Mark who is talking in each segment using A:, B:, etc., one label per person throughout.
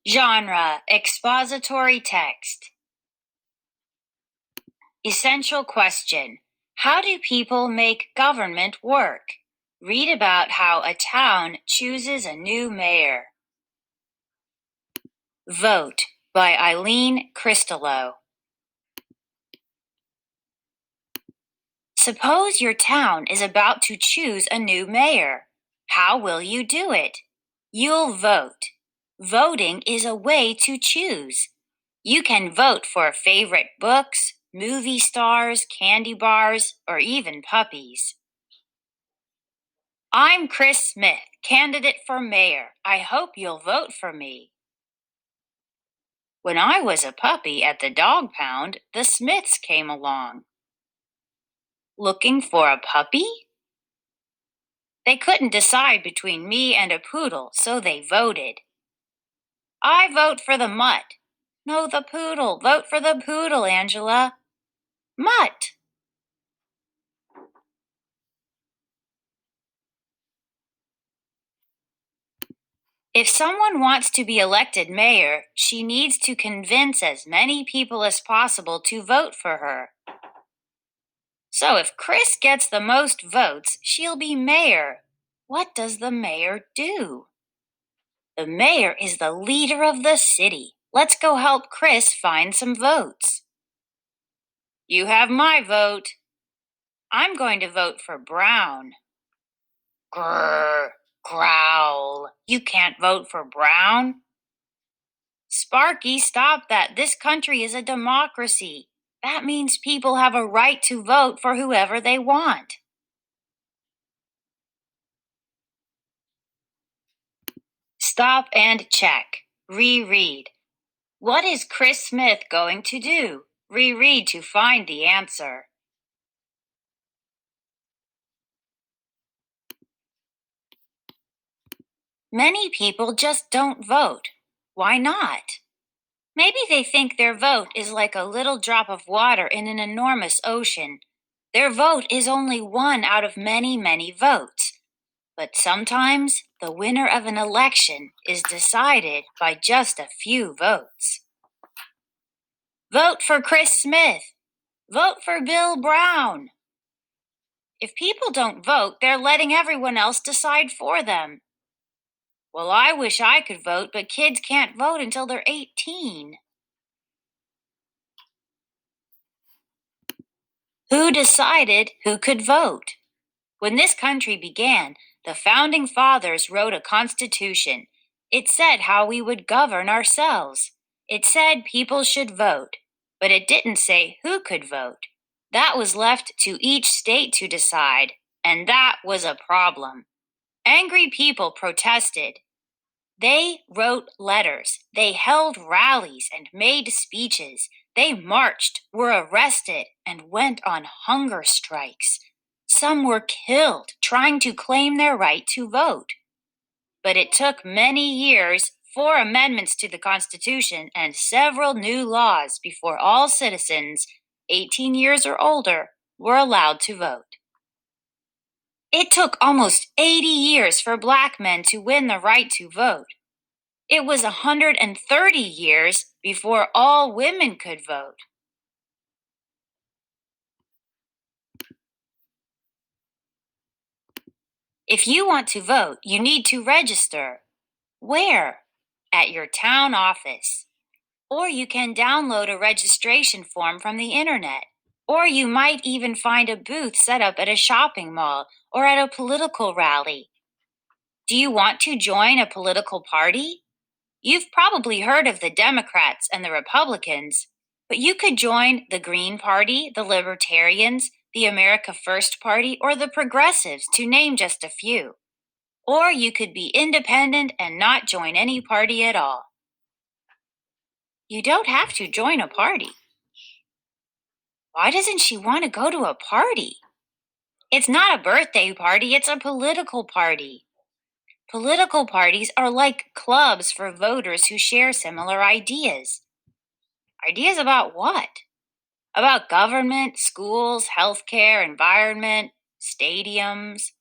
A: Genre: expository text. Essential question: how do people make government work? Read about how a town chooses a new mayor. Vote by Eileen Cristello. Suppose your town is about to choose a new mayor. How will you do it? You'll vote. Voting is a way to choose. You can vote for favorite books, movie stars, candy bars, or even puppies. I'm Chris Smith, candidate for mayor. I hope you'll vote for me. When I was a puppy at the dog pound, the Smiths came along. Looking for a puppy? They couldn't decide between me and a poodle, so they voted. I vote for the mutt. No, the poodle. Vote for the poodle, Angela. Mutt. If someone wants to be elected mayor, she needs to convince as many people as possible to vote for her. So if Chris gets the most votes, she'll be mayor. What does the mayor do? The mayor is the leader of the city. Let's go help Chris find some votes. You have my vote. I'm going to vote for Brown. Grrr, growl. You can't vote for Brown? Sparky, stop that. This country is a democracy. That means people have a right to vote for whoever they want. Stop and check. Reread. What is Chris Smith going to do? Reread to find the answer. Many people just don't vote. Why not? Maybe they think their vote is like a little drop of water in an enormous ocean. Their vote is only one out of many, many votes. But sometimes the winner of an election is decided by just a few votes. Vote for Chris Smith. Vote for Bill Brown. If people don't vote, they're letting everyone else decide for them. Well, I wish I could vote, but kids can't vote until they're 18. Who decided who could vote? When this country began, the founding fathers wrote a constitution. It said how we would govern ourselves. It said people should vote, but it didn't say who could vote. That was left to each state to decide, and that was a problem. Angry people protested. They wrote letters, they held rallies and made speeches. They marched, were arrested, and went on hunger strikes. Some were killed trying to claim their right to vote. But it took many years, 4 amendments to the Constitution, and several new laws before all citizens, 18 years or older, were allowed to vote. It took almost 80 years for Black men to win the right to vote. It was 130 years before all women could vote. If you want to vote, you need to register. Where? At your town office. Or you can download a registration form from the internet. Or you might even find a booth set up at a shopping mall or at a political rally. Do you want to join a political party? You've probably heard of the Democrats and the Republicans, but you could join the Green Party, the Libertarians, the America First Party, or the Progressives, to name just a few. Or you could be independent and not join any party at all. You don't have to join a party. Why doesn't she want to go to a party? It's not a birthday party, it's a political party. Political parties are like clubs for voters who share similar ideas. Ideas about what? About government, schools, healthcare, environment, stadiums.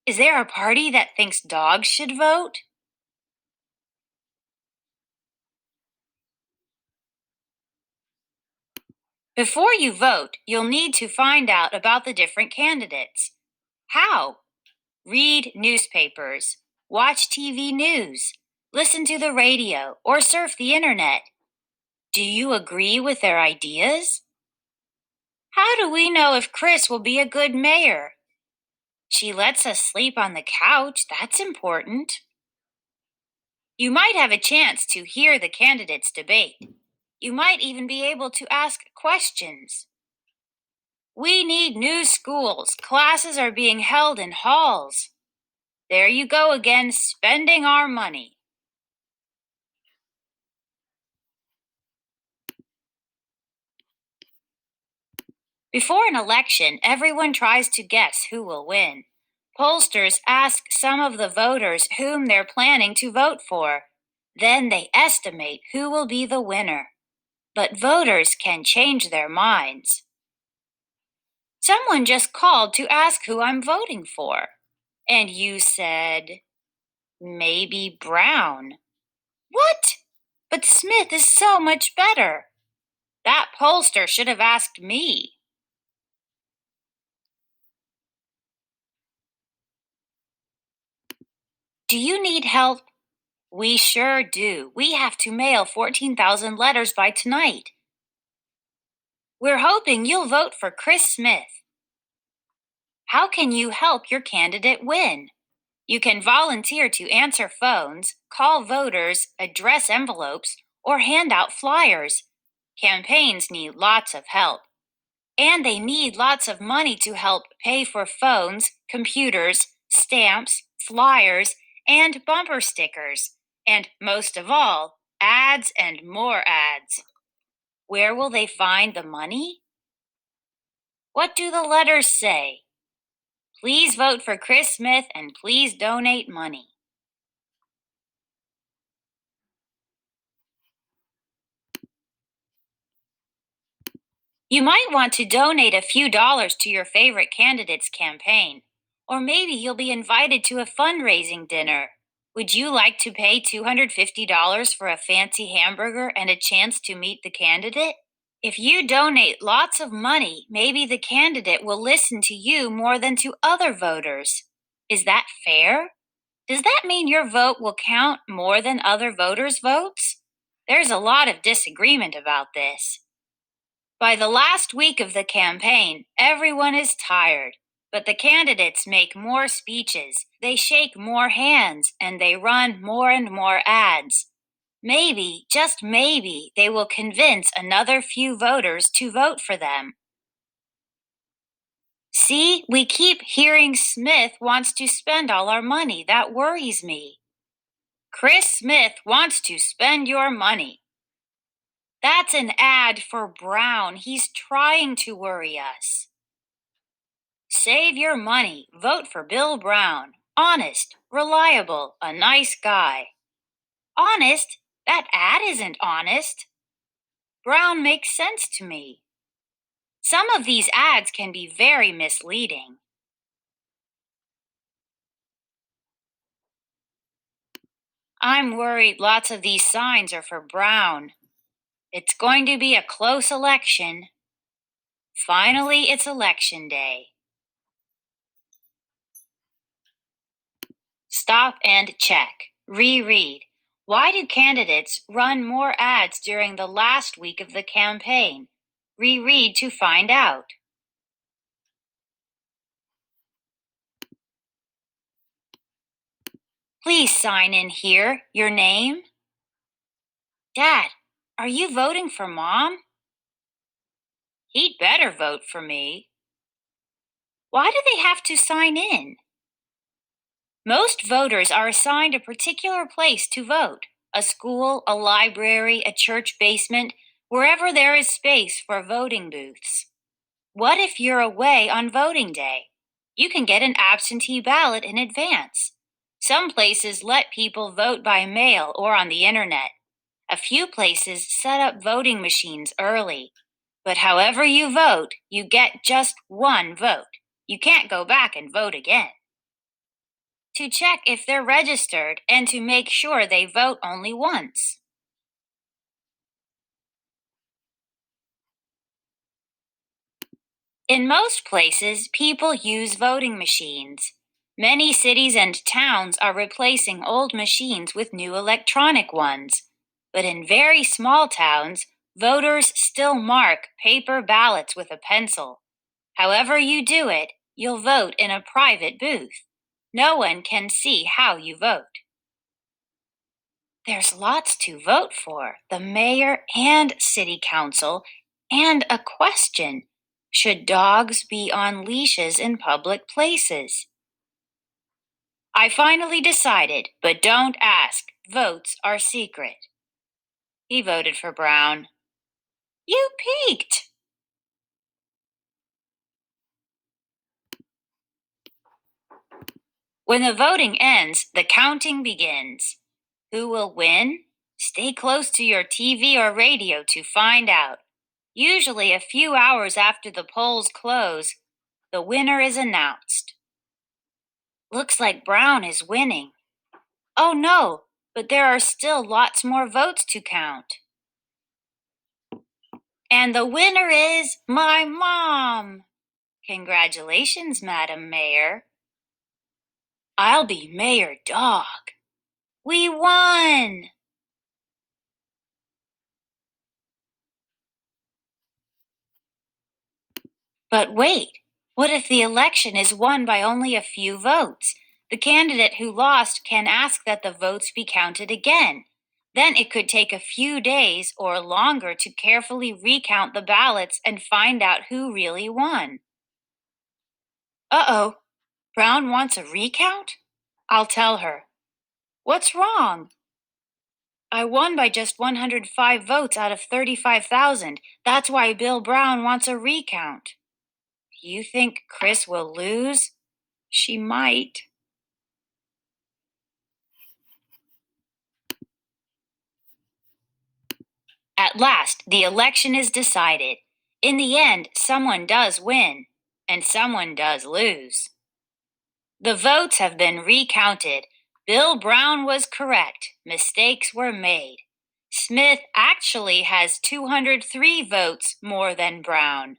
A: Is there a party that thinks dogs should vote? Before you vote, you'll need to find out about the different candidates. How? Read newspapers, watch TV news, listen to the radio, or surf the internet. Do you agree with their ideas? How do we know if Chris will be a good mayor? She lets us sleep on the couch, that's important. You might have a chance to hear the candidates debate. You might even be able to ask questions. We need new schools. Classes are being held in halls. There you go again, spending our money. Before an election, everyone tries to guess who will win. Pollsters ask some of the voters whom they're planning to vote for. Then they estimate who will be the winner. But voters can change their minds. Someone just called to ask who I'm voting for. And you said, maybe Brown. What? But Smith is so much better. That pollster should have asked me. Do you need help? We sure do. We have to mail 14,000 letters by tonight. We're hoping you'll vote for Chris Smith. How can you help your candidate win? You can volunteer to answer phones, call voters, address envelopes, or hand out flyers. Campaigns need lots of help. And they need lots of money to help pay for phones, computers, stamps, flyers, and bumper stickers. And most of all, ads and more ads. Where will they find the money? What do the letters say? Please vote for Chris Smith and please donate money. You might want to donate a few dollars to your favorite candidate's campaign. Or maybe you'll be invited to a fundraising dinner. Would you like to pay $250 for a fancy hamburger and a chance to meet the candidate? If you donate lots of money, maybe the candidate will listen to you more than to other voters. Is that fair? Does that mean your vote will count more than other voters' votes? There's a lot of disagreement about this. By the last week of the campaign, everyone is tired, but the candidates make more speeches, they shake more hands, and they run more and more ads. Maybe, just maybe, they will convince another few voters to vote for them. See, we keep hearing Smith wants to spend all our money. That worries me. Chris Smith wants to spend your money. That's an ad for Brown. He's trying to worry us. Save your money. Vote for Bill Brown. Honest, reliable, a nice guy. Honest? That ad isn't honest. Brown makes sense to me. Some of these ads can be very misleading. I'm worried lots of these signs are for Brown. It's going to be a close election. Finally, it's election day. Stop and check. Reread. Why do candidates run more ads during the last week of the campaign? Reread to find out. Please sign in here. Your name? Dad, are you voting for Mom? He'd better vote for me. Why do they have to sign in? Most voters are assigned a particular place to vote: a school, a library, a church basement, wherever there is space for voting booths. What if you're away on voting day? You can get an absentee ballot in advance. Some places let people vote by mail or on the internet. A few places set up voting machines early. But however you vote, you get just one vote. You can't go back and vote again. To check if they're registered and to make sure they vote only once. In most places, people use voting machines. Many cities and towns are replacing old machines with new electronic ones. But in very small towns, voters still mark paper ballots with a pencil. However you do it, you'll vote in a private booth. No one can see how you vote. There's lots to vote for: the mayor and city council, and a question: should dogs be on leashes in public places? I finally decided, but don't ask. Votes are secret. He voted for Brown. You peeked! When the voting ends, the counting begins. Who will win? Stay close to your TV or radio to find out. Usually, a few hours after the polls close, the winner is announced. Looks like Brown is winning. Oh no, but there are still lots more votes to count. And the winner is my mom. Congratulations, Madam Mayor. I'll be Mayor Dog. We won! But wait, what if the election is won by only a few votes? The candidate who lost can ask that the votes be counted again. Then it could take a few days or longer to carefully recount the ballots and find out who really won. Uh-oh, Brown wants a recount? I'll tell her. What's wrong? I won by just 105 votes out of 35,000. That's why Bill Brown wants a recount. You think Chris will lose? She might. At last, the election is decided. In the end, someone does win, and someone does lose. The votes have been recounted. Bill Brown was correct. Mistakes were made. Smith actually has 203 votes more than Brown.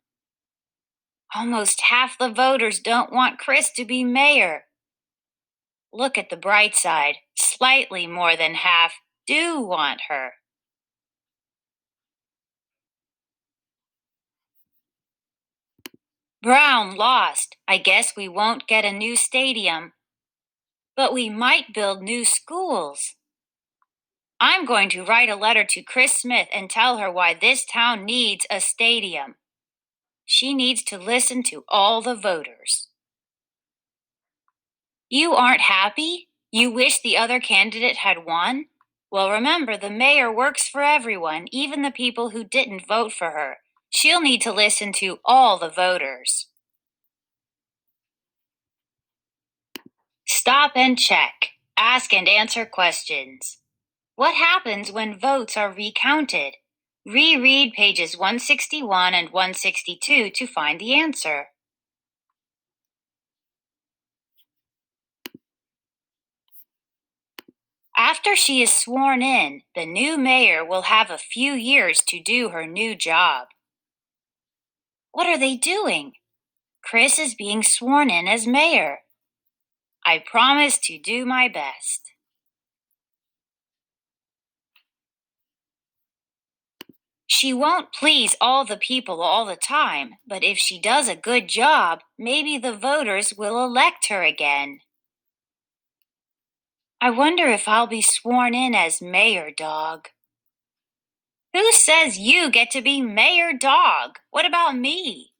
A: Almost half the voters don't want Chris to be mayor. Look at the bright side. Slightly more than half do want her. Brown lost. I guess we won't get a new stadium. But we might build new schools. I'm going to write a letter to Chris Smith and tell her why this town needs a stadium. She needs to listen to all the voters. You aren't happy? You wish the other candidate had won? Well, remember, the mayor works for everyone, even the people who didn't vote for her. She'll need to listen to all the voters. Stop and check. Ask and answer questions. What happens when votes are recounted? Reread pages 161 and 162 to find the answer. After she is sworn in, the new mayor will have a few years to do her new job. What are they doing? Chris is being sworn in as mayor. I promise to do my best. She won't please all the people all the time, but if she does a good job, maybe the voters will elect her again. I wonder if I'll be sworn in as Mayor Dog. Who says you get to be Mayor Dog? What about me?